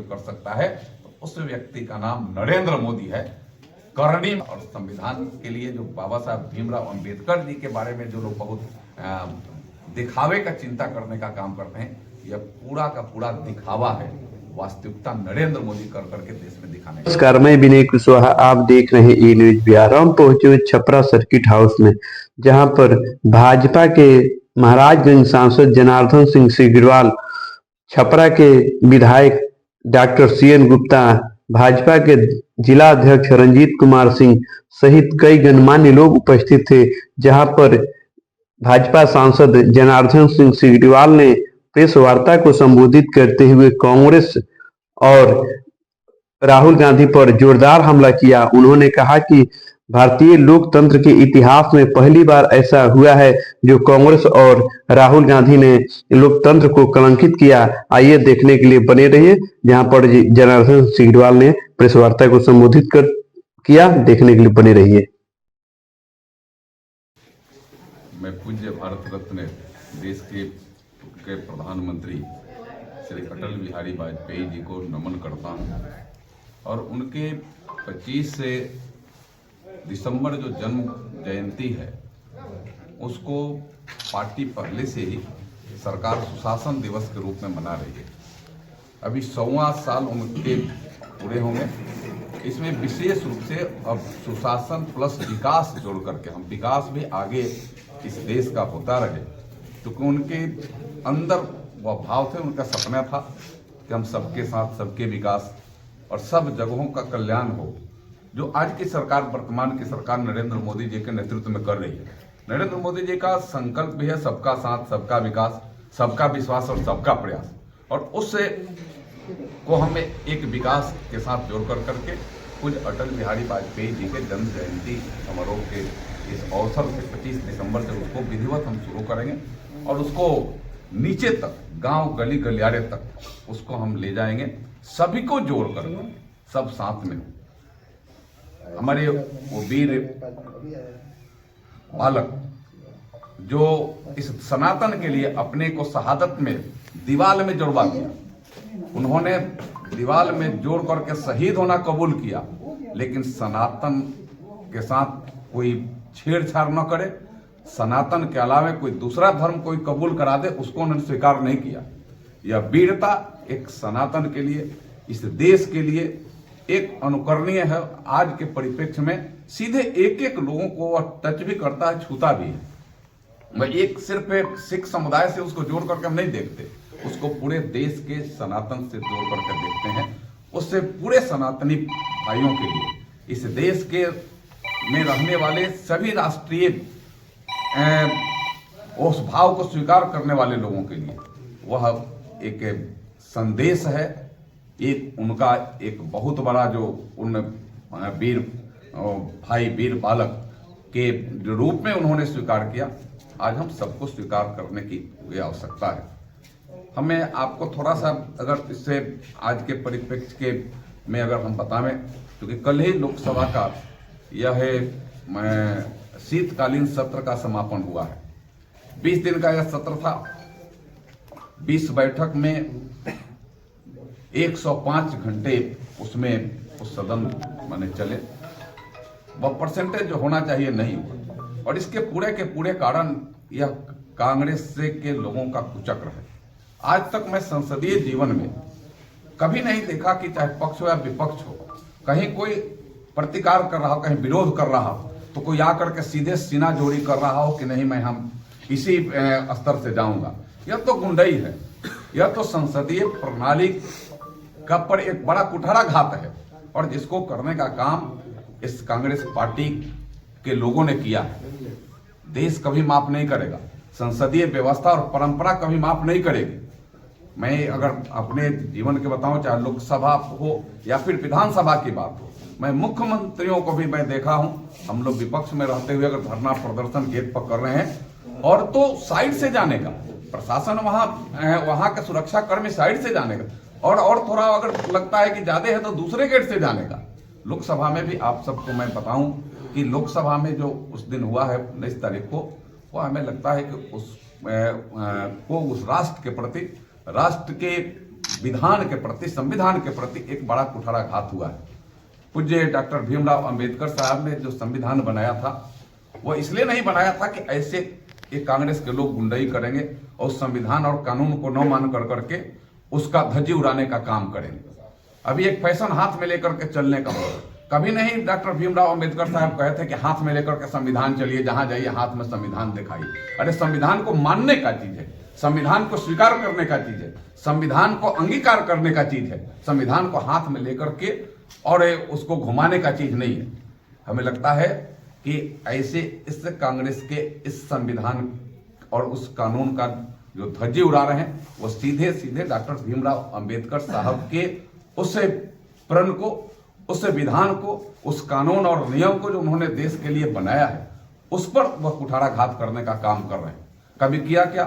कर सकता है तो उस व्यक्ति का नाम नरेंद्र मोदी है। करनी और संविधान के लिए जो बाबा साहब भीमराव अंबेडकर जी के बारे में जो लोग बहुत दिखावे का चिंता करने का काम करते हैं, यह पूरा का पूरा दिखावा है। वास्तविकता नरेंद्र मोदी कर करके देश में दिखाने का। नमस्कार, मैं विनय कुशवाहा, आप देख रहे हैं ई न्यूज बिहार। हम पहुंचे हुए छपरा सर्किट हाउस में, जहां पर भाजपा के महाराजगंज सांसद जनार्दन सिंह सिग्रीवाल, छपरा के विधायक डॉक्टर सीएन गुप्ता, भाजपा के जिला अध्यक्ष रंजीत कुमार सिंह सहित कई गणमान्य लोग उपस्थित थे। जहां पर भाजपा सांसद जनार्दन सिंह सिग्रीवाल ने प्रेस वार्ता को संबोधित करते हुए कांग्रेस और राहुल गांधी पर जोरदार हमला किया। उन्होंने कहा कि भारतीय लोकतंत्र के इतिहास में पहली बार ऐसा हुआ है जो कांग्रेस और राहुल गांधी ने लोकतंत्र को कलंकित किया। आइए देखने के लिए बने रहिए, जहां पर जनार्दन सिग्रीवाल ने प्रेस वार्ता को संबोधित किया। देखने के लिए बने रहिए। मैं पूज्य भारत रत्न देश के प्रधानमंत्री श्री अटल बिहारी वाजपेयी जी को नमन करता हूं और उनके 25 से दिसंबर जो जन्म जयंती है उसको पार्टी पहले से ही सरकार सुशासन दिवस के रूप में मना रही है। अभी 100वां साल उनके पूरे होंगे। इसमें विशेष रूप से अब सुशासन प्लस विकास जोड़ करके हम विकास भी आगे इस देश का होता रहे, क्योंकि उनके अंदर वह भाव थे, उनका सपना था कि हम सबके साथ सबके विकास और सब जगहों का कल्याण हो, जो आज की सरकार, वर्तमान की सरकार नरेंद्र मोदी जी के नेतृत्व में कर रही है। नरेंद्र मोदी जी का संकल्प भी है सबका साथ, सबका विकास, सबका विश्वास और सबका प्रयास, और उससे को हमें एक विकास के साथ जोड़ कर करके कुछ अटल बिहारी वाजपेयी जी के जन्म जयंती समारोह के इस अवसर से 25 दिसंबर से उसको विधिवत हम शुरू करेंगे और उसको नीचे तक, गांव गली गलियारे तक उसको हम ले जाएंगे, सभी को जोड़ कर, सब साथ में। हमारे वो वीर बालक जो इस सनातन के लिए अपने को शहादत में दीवाल में जुड़वा दिया, उन्होंने दीवाल में जोड़ करके शहीद होना कबूल किया, लेकिन सनातन के साथ कोई छेड़छाड़ न करे, सनातन के अलावा कोई दूसरा धर्म कोई कबूल करा दे, उसको उन्होंने स्वीकार नहीं किया। यह वीरता एक सनातन के लिए, इस देश के लिए एक अनुकरणीय है। आज के परिप्रेक्ष्य में सीधे एक एक लोगों को वह टच भी करता है, छूता भी है। मैं एक सिर्फ एक सिख समुदाय से उसको जोड़ करके हम नहीं देखते, उसको पूरे देश के सनातन से जोड़ करके देखते हैं। उससे पूरे सनातनी भाइयों के लिए, इस देश के में रहने वाले सभी राष्ट्रीय उस भाव को स्वीकार करने वाले लोगों के लिए वह एक संदेश है। एक उनका एक बहुत बड़ा जो उन वीर भाई, वीर बालक के रूप में उन्होंने स्वीकार किया, आज हम सबको स्वीकार करने की आवश्यकता है। हमें आपको थोड़ा सा अगर इससे आज के परिप्रेक्ष्य के में अगर हम बतावें, क्योंकि कल ही लोकसभा का यह शीतकालीन सत्र का समापन हुआ है। 20 दिन का यह सत्र था। 20 बैठक में 105 घंटे उसमें उस सदन माने चले। वह परसेंटेज जो होना चाहिए नहीं हुआ, और इसके पूरे के पूरे कारण यह कांग्रेस से के लोगों का कुचक्र है। आज तक मैं संसदीय जीवन में कभी नहीं देखा कि चाहे पक्ष हो या विपक्ष हो, कहीं कोई प्रतिकार कर रहा हो, कहीं विरोध कर रहा हो, तो कोई आकर के सीधे सीना जोड़ी कर रहा हो कि नहीं मैं हम इसी स्तर से जाऊंगा। यह तो गुंडई है, यह तो संसदीय प्रणाली का पर एक बड़ा कुठाराघात है, और जिसको करने का काम इस कांग्रेस पार्टी के लोगों ने किया है। देश कभी माफ नहीं करेगा, संसदीय व्यवस्था और परंपरा कभी माफ नहीं करेगी। मैं अगर अपने जीवन के बताऊं, चाहे लोकसभा हो या फिर विधानसभा की बात हो, मैं मुख्यमंत्रियों को भी मैं देखा हूं, हम लोग विपक्ष में रहते हुए अगर धरना प्रदर्शन गेट पर कर रहे हैं, और तो साइड से जाने का, प्रशासन वहां के सुरक्षा कर्मी साइड से जाने का, और थोड़ा अगर लगता है कि ज्यादा है तो दूसरे गेट से जाने का। लोकसभा में भी आप सबको मैं बताऊं कि लोकसभा में जो उस दिन हुआ है 19 तारीख को, वो हमें लगता है कि उस राष्ट्र के प्रति, राष्ट्र के विधान के प्रति, संविधान के प्रति एक बड़ा कुठाराघात हुआ है। पूज्य डॉक्टर भीमराव अंबेडकर साहब ने जो संविधान बनाया था वो इसलिए नहीं बनाया था कि ऐसे ये कांग्रेस के लोग गुंडाई करेंगे और संविधान और कानून को न मान कर करके उसका धज्जी उड़ाने का काम करेंगे। अभी एक फैशन हाथ में लेकर के चलने का हो, कभी नहीं डॉक्टर भीमराव अंबेडकर साहब कहे थे कि हाथ में लेकर के संविधान चलिए, जहां जाइए हाथ में संविधान दिखाइए। अरे संविधान को मानने का चीज है, संविधान को स्वीकार करने का चीज है, संविधान को अंगीकार करने का चीज है। संविधान को हाथ में लेकर के और उसको घुमाने का चीज नहीं है। हमें लगता है कि ऐसे इस कांग्रेस के इस संविधान और उस कानून का जो धज्जी उड़ा रहे हैं वो सीधे सीधे डॉक्टर भीमराव अंबेडकर साहब के उस प्रण को, उस विधान को, उस कानून और नियम को जो उन्होंने देश के लिए बनाया है उस पर वह कुठाराघात करने का काम कर रहे हैं। कभी किया क्या?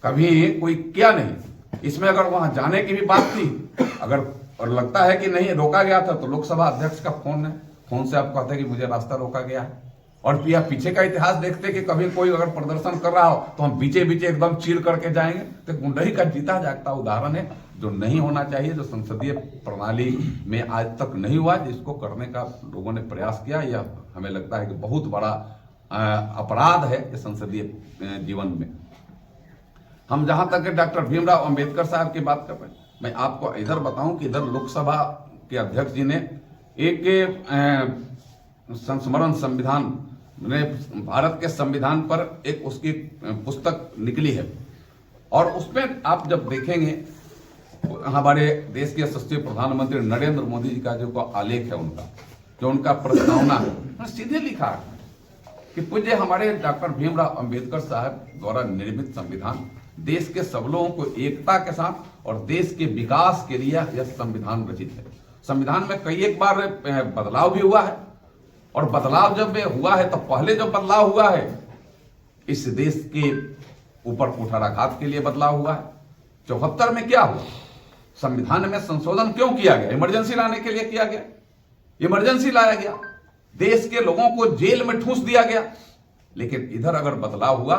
कभी कोई किया नहीं। इसमें अगर वहां जाने की भी बात थी, अगर और लगता है कि नहीं रोका गया था, तो लोकसभा अध्यक्ष का फोन है, फोन से आप कहते हैं कि मुझे रास्ता रोका गया है। और पीछे का इतिहास देखते कि कभी कोई अगर प्रदर्शन कर रहा हो तो हम बीचे बीचे एकदम चीर करके जाएंगे। तो गुंडई का जीता जागता उदाहरण है, जो नहीं होना चाहिए, जो संसदीय प्रणाली में आज तक नहीं हुआ, जिसको करने का लोगों ने प्रयास किया। यह हमें लगता है कि बहुत बड़ा अपराध है इस संसदीय जीवन में। हम जहां तक डॉक्टर भीमराव अंबेडकर साहब की बात कर रहे हैं, मैं आपको इधर बताऊं कि इधर लोकसभा के अध्यक्ष जी ने एक संस्मरण संविधान ने भारत के संविधान पर एक उसकी पुस्तक निकली है, और उसमें आप जब देखेंगे हमारे देश के यशस्वी प्रधानमंत्री नरेंद्र मोदी जी का जो आलेख है, उनका जो उनका प्रस्तावना है, सीधे लिखा है कि पूज्य हमारे डॉक्टर भीमराव अंबेडकर साहब द्वारा निर्मित संविधान देश के सब लोगों को एकता के साथ और देश के विकास के लिए यह संविधान रचित है। संविधान में कई एक बार बदलाव भी हुआ है, और बदलाव जब हुआ है तो पहले जो बदलाव हुआ है इस देश के ऊपर कुठाराघात के लिए बदलाव हुआ है। 74 में क्या हुआ? संविधान में संशोधन क्यों किया गया? इमरजेंसी लाने के लिए किया गया। इमरजेंसी लाया गया, देश के लोगों को जेल में ठूंस दिया गया। लेकिन इधर अगर बदलाव हुआ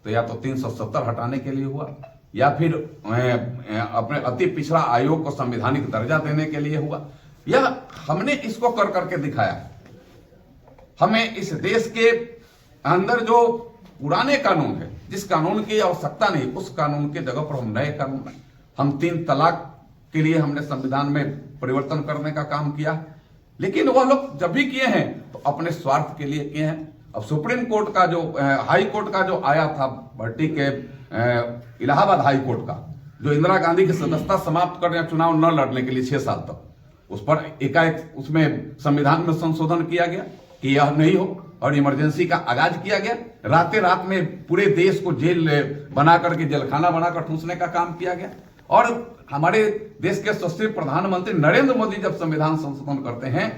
तो या तो 370 हटाने के लिए हुआ, या फिर अपने अति पिछड़ा आयोग को संवैधानिक दर्जा देने के लिए हुआ। यह हमने इसको कर करके दिखाया। हमें इस देश के अंदर जो पुराने कानून है, जिस कानून की आवश्यकता नहीं, उस कानून के जगह पर हम नए कानून, हम 3 तलाक के लिए हमने संविधान में परिवर्तन करने का काम किया। लेकिन वह लोग जब भी किए हैं तो अपने स्वार्थ के लिए किए हैं। अब सुप्रीम कोर्ट का जो हाई कोर्ट का जो आया था भर्ती के इलाहाबाद हाई कोर्ट का, जो इंदिरा गांधी की सदस्यता समाप्त करने, चुनाव न लड़ने के लिए 6 साल तक, उस पर एकाएक उसमें संविधान में संशोधन किया गया कि यह नहीं हो, और इमरजेंसी का आगाज किया गया। रातें रात में पूरे देश को जेल बना करके, जेलखाना बनाकर ठूंसने का काम किया गया। और हमारे देश के यशस्वी प्रधानमंत्री नरेंद्र मोदी जब संविधान संशोधन करते हैं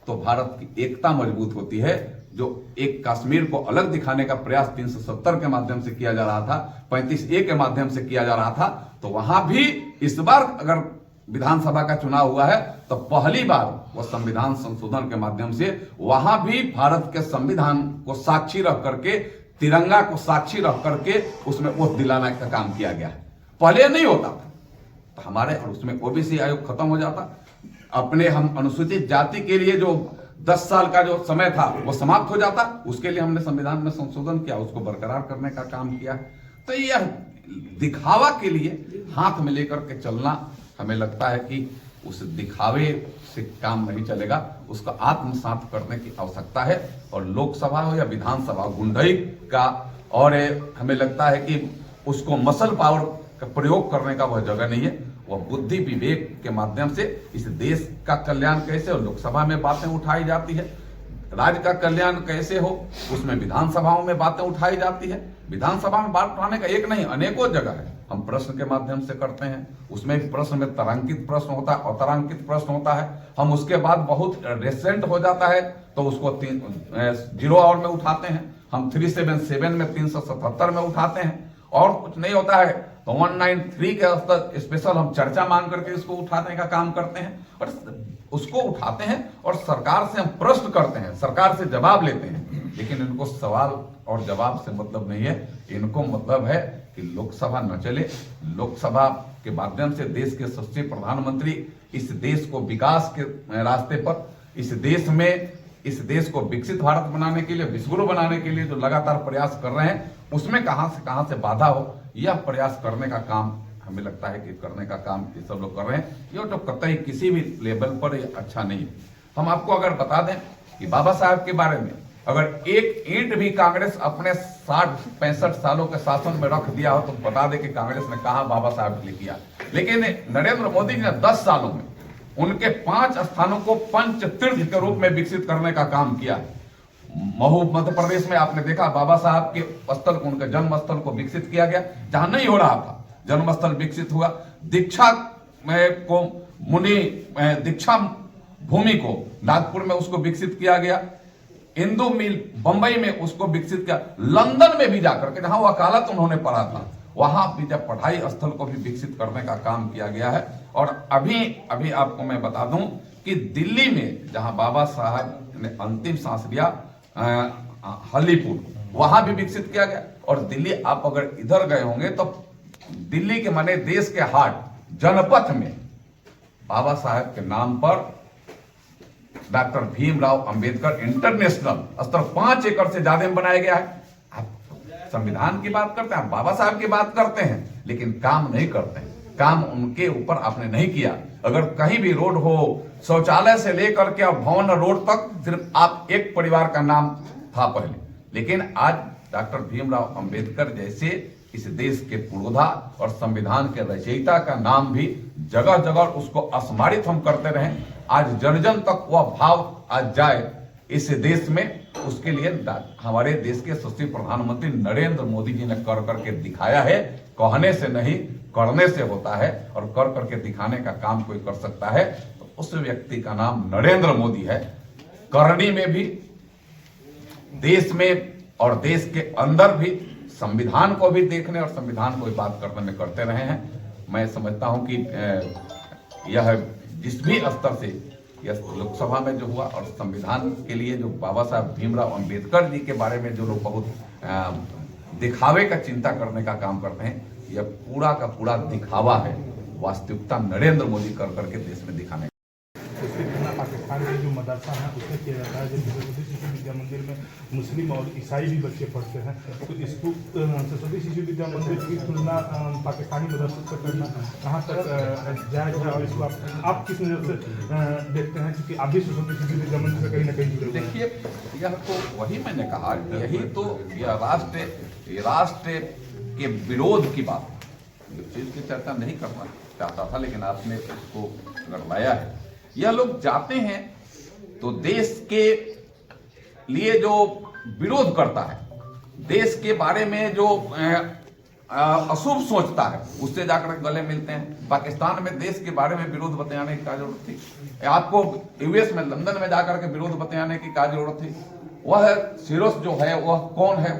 तो भारत की एकता मजबूत होती है। जो एक कश्मीर को अलग दिखाने का प्रयास 370 के माध्यम से किया जा रहा था, 35A के माध्यम से किया जा रहा था, तो वहां भी इस बार अगर विधानसभा का चुनाव हुआ है तो पहली बार वो संविधान संशोधन के माध्यम से वहां भी भारत के संविधान को साक्षी रख करके, तिरंगा को साक्षी रख करके उसमें वोट दिलाने का काम किया गया है। पहले नहीं होता था तो हमारे, और उसमें ओबीसी आयोग खत्म हो जाता, अपने हम अनुसूचित जाति के लिए जो 10 साल का जो समय था वो समाप्त हो जाता। उसके लिए हमने संविधान में संशोधन किया, उसको बरकरार करने का काम किया। तो यह दिखावा के लिए हाथ में लेकर के चलना, हमें लगता है कि उस दिखावे से काम नहीं चलेगा, उसको आत्मसात करने की आवश्यकता है। और लोकसभा हो या विधानसभा, गुंडई का, और हमें लगता है कि उसको मसल पावर का प्रयोग करने का वह जगह नहीं है। वह बुद्धि विवेक के माध्यम से इस देश का कल्याण कैसे, और लोकसभा में बातें उठाई जाती है, राज्य का कल्याण कैसे हो, उसमें विधानसभाओं में बातें उठाई जाती है। विधानसभा में बात उठाने का एक नहीं, अनेकों जगह है। हम प्रश्न के माध्यम से करते हैं, उसमें भी प्रश्न में तारांकित प्रश्न होता है, अतारांकित प्रश्न होता है। हम उसके बाद बहुत रेसेंट हो जाता है तो उसको 0 आवर में उठाते हैं, हम 377 में 377 में उठाते हैं, और कुछ नहीं होता है तो 193 के स्तर स्पेशल हम चर्चा मांग करके इसको उठाने का काम करते हैं। और उसको उठाते हैं और सरकार से हम प्रश्न करते हैं, सरकार से जवाब लेते हैं। लेकिन इनको सवाल और जवाब से मतलब नहीं है, इनको मतलब है कि लोकसभा न चले, लोकसभा के माध्यम से देश के यशस्वी प्रधानमंत्री इस देश को विकास के रास्ते पर, इस देश को विकसित भारत बनाने के लिए, विश्वगुरु बनाने के लिए जो लगातार प्रयास कर रहे हैं, उसमें कहां से बाधा हो, यह प्रयास करने का काम हमें लगता है कि करने का काम ये सब लोग कर रहे हैं। ये तो कतई किसी भी लेवल पर ये अच्छा नहीं है। हम आपको अगर बता दें कि बाबा साहब के बारे में अगर एक ईंट भी कांग्रेस अपने 60-65 सालों के शासन में रख दिया हो तो बता दें कि कांग्रेस ने कहां बाबा साहब के लिए किया। लेकिन नरेंद्र मोदी जी ने 10 सालों में उनके 5 स्थानों को पंच तीर्थ के रूप में विकसित करने का काम किया। महू मध्य प्रदेश में आपने देखा बाबा साहब के स्थल, उनके जन्म स्थल को विकसित किया गया, जहां नहीं हो रहा था जन्म स्थल विकसित हुआ। दीक्षा को दीक्षा भूमि को नागपुर में उसको विकसित किया गया। इंदू मिल बंबई में उसको विकसित किया। लंदन में भी जाकर के जहां वकालत उन्होंने पढ़ा था वहां भी जब पढ़ाई स्थल को भी विकसित करने का काम किया गया है। और अभी आपको मैं बता दूं कि दिल्ली में जहां बाबा साहब ने अंतिम सांस लिया, हलीपुर, वहां भी विकसित किया गया। और दिल्ली आप अगर इधर गए होंगे तो दिल्ली के माने देश के हार्ट जनपथ में बाबा साहब के नाम पर डॉक्टर भीमराव अंबेडकर इंटरनेशनल स्तर 5 एकड़ से ज्यादा में बनाया गया है। आप संविधान की बात करते हैं, बाबा साहब की बात करते हैं, लेकिन काम नहीं करते हैं। काम उनके ऊपर आपने नहीं किया। अगर कहीं भी रोड हो, शौचालय से लेकर के भवन रोड तक सिर्फ आप एक परिवार का नाम था पहले, लेकिन आज डॉक्टर भीमराव अंबेडकर जैसे इस देश के पुरोधा और संविधान के रचयिता का नाम भी जगह जगह उसको स्मरित हम करते रहे। आज जन जन तक वह भाव आज जाए इस देश में, उसके लिए हमारे देश के यशस्वी प्रधानमंत्री नरेंद्र मोदी जी ने कर करके दिखाया है। कहने से नहीं, करने से होता है, और कर करके दिखाने का काम कोई कर सकता है तो उस व्यक्ति का नाम नरेंद्र मोदी है। करनी में भी, देश में और देश के अंदर भी संविधान को भी देखने और संविधान को भी बात करने में करते रहे हैं। मैं समझता हूं कि यह जिस भी स्तर से यह लोकसभा में जो हुआ और संविधान के लिए जो बाबा साहब भीमराव अंबेडकर जी के बारे में जो लोग बहुत दिखावे का चिंता करने का काम करते हैं, यह पूरा का पूरा दिखावा है। वास्तविकता नरेंद्र मोदी कर करके देश में दिखाने। पाकिस्तान के जो मदरसा है उसमें किया जाता है। जैसे सरस्वती शिशु विद्या मंदिर में मुस्लिम और ईसाई भी बच्चे पढ़ते हैं, तो इसको सरस्वती शिशु विद्या मंदिर की तुलना पाकिस्तानी मदरसे से करना कहाँ तक जायज है, और इसको आप किस नज़र से देखते हैं, क्योंकि आप भी सरस्वती शिशु विद्या मंदिर से कहीं ना कहीं जुड़े? देखिए, यह तो वही मैंने कहा, यही तो यह राष्ट्र के विरोध की बात, इस चीज की चर्चा नहीं करना चाहता था, लेकिन आपने इसको अगर लाया है। यह लोग जाते हैं तो देश के लिए जो विरोध करता है, देश के बारे में जो अशुभ सोचता है, उससे जाकर गले मिलते हैं। पाकिस्तान में देश के बारे में विरोध बताने की क्या जरूरत थी? आपको यूएस में, लंदन में जाकर के विरोध बताने की क्या जरूरत थी? वह सिरोस जो है वह कौन है?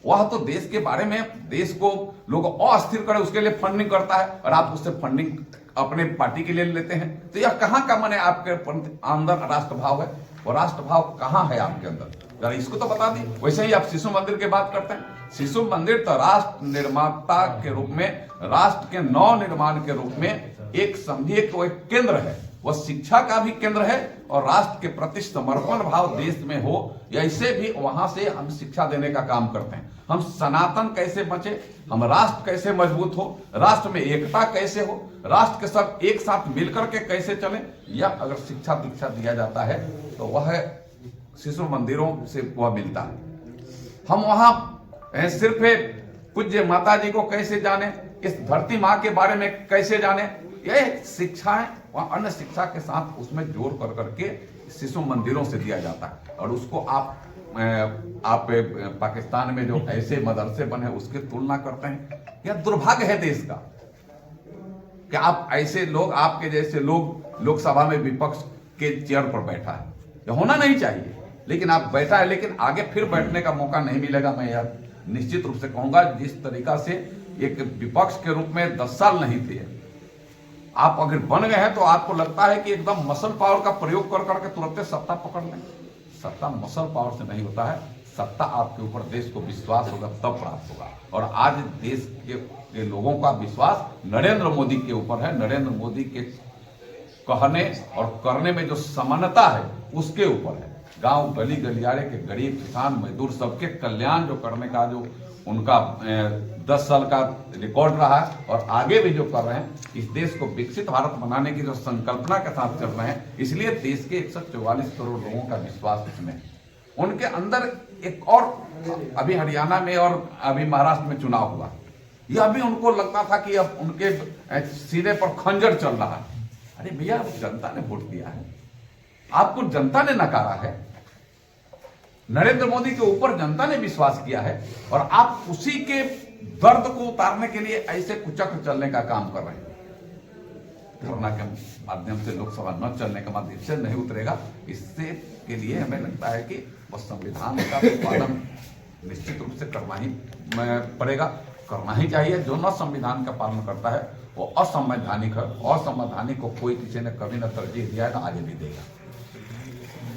वह तो देश के बारे में, देश को लोग अस्थिर करे उसके लिए फंडिंग करता है, और आप उससे फंडिंग अपने पार्टी के लिए लेते हैं। तो यह कहां का माने आपके अंदर राष्ट्रभाव है? वो राष्ट्रभाव कहां है आपके अंदर? जरा इसको तो बता दी। वैसे ही आप शिशु मंदिर की बात करते हैं। शिशु मंदिर तो राष्ट्र निर्माता के रूप में, राष्ट्र के नव निर्माण के रूप में एक समझिए कि वो एक केंद्र है। वह शिक्षा का भी केंद्र है, और राष्ट्र के प्रति समर्पण भाव देश में हो, ऐसे भी वहां से हम शिक्षा देने का काम करते हैं। हम सनातन कैसे बचे, हम राष्ट्र कैसे मजबूत हो, राष्ट्र में एकता कैसे हो, राष्ट्र के सब एक साथ मिलकर के कैसे चले, या अगर शिक्षा दीक्षा दिया जाता है तो वह शिशु मंदिरों से वह मिलता है। हम वहां सिर्फ पूज्य माता जी को कैसे जाने, इस धरती माँ के बारे में कैसे जाने, यह शिक्षाएं वह अन्य शिक्षा के साथ उसमें जोड़ कर करके शिशु मंदिरों से दिया जाता है। और उसको आप पाकिस्तान में जो ऐसे मदरसे बने उसकी तुलना करते हैं। यह दुर्भाग्य है देश का कि आप ऐसे लोग, आपके जैसे लोग लोकसभा में विपक्ष के चेयर पर बैठा है। यह होना नहीं चाहिए, लेकिन आप बैठा है, लेकिन आगे फिर बैठने का मौका नहीं मिलेगा। मैं यह निश्चित रूप से कहूंगा, जिस तरीका से एक विपक्ष के रूप में 10 साल नहीं थे, आप अगर बन गए हैं तो आपको लगता है कि एकदम मसल पावर का प्रयोग कर करके तुरंत सत्ता पकड़ लें। सत्ता मसल पावर से नहीं होता है, सत्ता आपके ऊपर, देश को विश्वास होगा तब प्राप्त होगा। और आज देश के लोगों का विश्वास नरेंद्र मोदी के ऊपर है। नरेंद्र मोदी के कहने और करने में जो समानता है उसके ऊपर है। गांव गली गलियारे के गरीब किसान मजदूर सबके कल्याण जो करने का जो उनका 10 साल का रिकॉर्ड रहा है और आगे भी जो कर रहे हैं, इस देश को विकसित भारत बनाने की जो संकल्पना के साथ चल रहे हैं, इसलिए देश के 144 करोड़ लोगों का विश्वास इसमें। उनके अंदर एक और, अभी हरियाणा में और अभी महाराष्ट्र में चुनाव हुआ, यह भी उनको लगता था कि अब उनके सीने पर खंजर चल रहा है। अरे भैया, जनता ने वोट दिया है, आपको जनता ने नकारा है, नरेंद्र मोदी के ऊपर जनता ने विश्वास किया है और आप उसी के दर्द को उतारने के लिए ऐसे कुचक्र चलने का काम कर रहे हैं। धरना के माध्यम से लोकसभा न चलने के माध्यम से नहीं उतरेगा। इससे के लिए हमें लगता है कि वह संविधान का पालन निश्चित रूप से करना ही पड़ेगा, करना ही चाहिए। जो न संविधान का पालन करता है वो असंवैधानिक है। असंवैधानिक को कोई किसी ने कभी न तरजीह दिया है, तो आगे भी देगा।